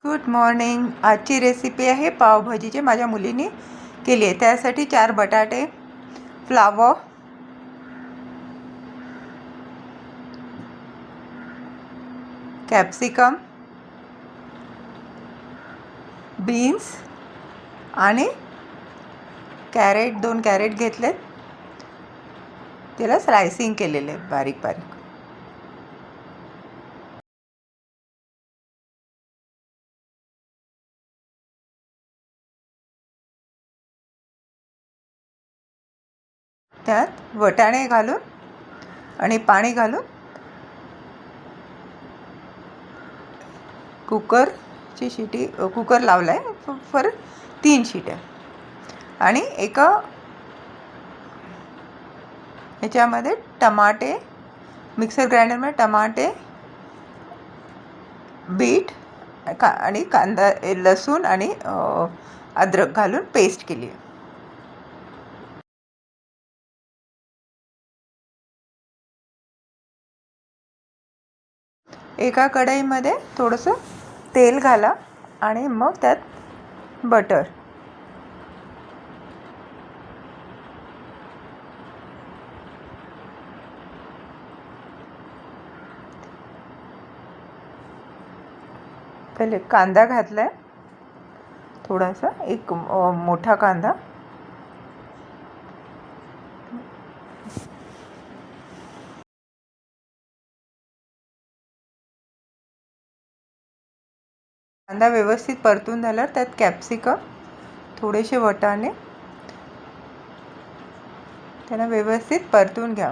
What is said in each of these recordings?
Good morning. आजची recipe आहे पावभाजीची. माझ्या मुलीने केली आहे. त्यासाठी 4 बटाटे, फ्लावर, कॅप्सिकम, बीन्स आणि कॅरेट, 2 कॅरेट घेतलेत. त्याला स्लायसिंग केलेले बारीक बारीक. त्यात वटाणे घालून आणि पाणी घालून कुकर लावला आहे फॉर 3 शिट्या. आणि एका ह्याच्यामध्ये टमाटे, मिक्सर ग्राइंडरमध्ये टमाटे, बीट आणि कांदा, लसूण आणि अद्रक घालून पेस्ट केली आहे. एका कढईमध्ये थोडंसं तेल घाला आणि मग त्यात बटर, पहिले कांदा घातला आहे थोडासा, एक मोठा कांदा. कांदा व्यवस्थित परतून झाल्यावर त्यात कॅप्सिकम, थोडेसे वटाणे, त्यांना व्यवस्थित परतून घ्या.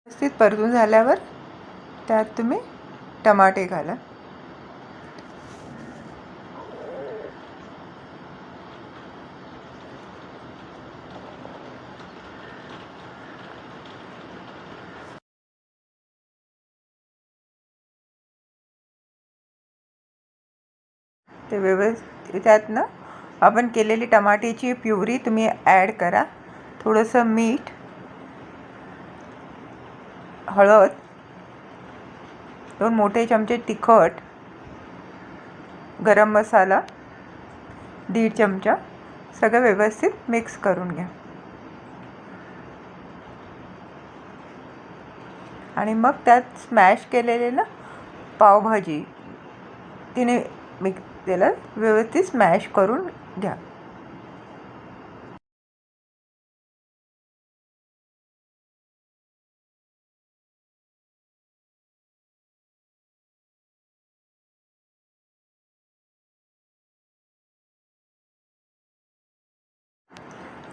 व्यवस्थित परतून झाल्यावर त्यात तुम्ही टमाटे घाला. ते व्यवस्थित त्यातनं आपण केलेली टमाट्याची प्युरी तुम्ही ॲड करा. थोडंसं मीठ, हळद, 2 मोठे चमचे तिखट, गरम मसाला 1.5 चमचा, सगळं व्यवस्थित मिक्स करून घ्या. आणि मग त्यात स्मॅश केलेले ना पावभाजी तिने त्याला व्यवस्थित स्मॅश करून घ्या.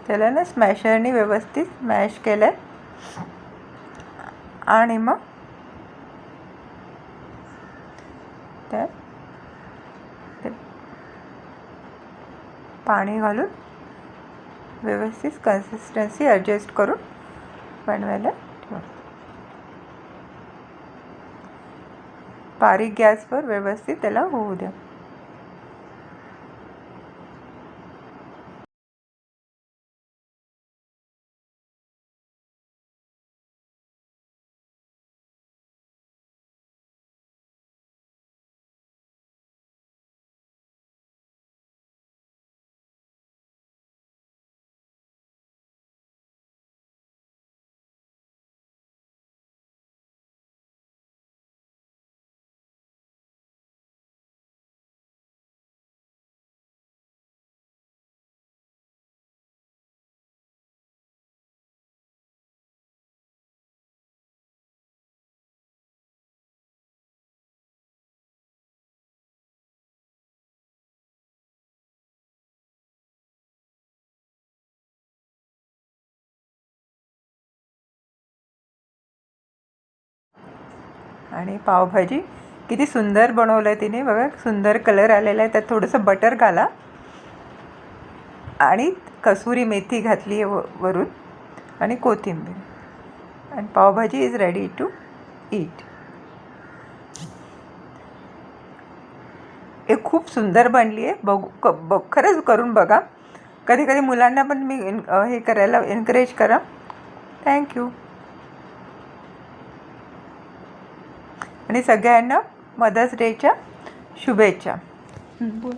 त्याला ना स्मॅशरने व्यवस्थित स्मॅश केलं आणि मग त्यात पाणी घालून व्यवस्थित कन्सिस्टन्सी ॲडजस्ट करून बनवायला ठेवा. बारीक गॅसवर व्यवस्थित त्याला होऊ द्या. आणि पावभाजी किती सुंदर बनवलं आहे तिने बघा. सुंदर कलर आलेला आहे. त्यात थोडंसं बटर घाला. आणि कसुरी मेथी घातली आहे वरून आणि कोथिंबीर. आणि pav bhaji is ready to eat. हे खूप सुंदर बनली आहे. खरंच करून बघा. कधी कधी मुलांना पण मी हे करायला एनकरेज करा. थँक्यू. आणि सगळ्यांना मदर्स डेच्या शुभेच्छा. बोल.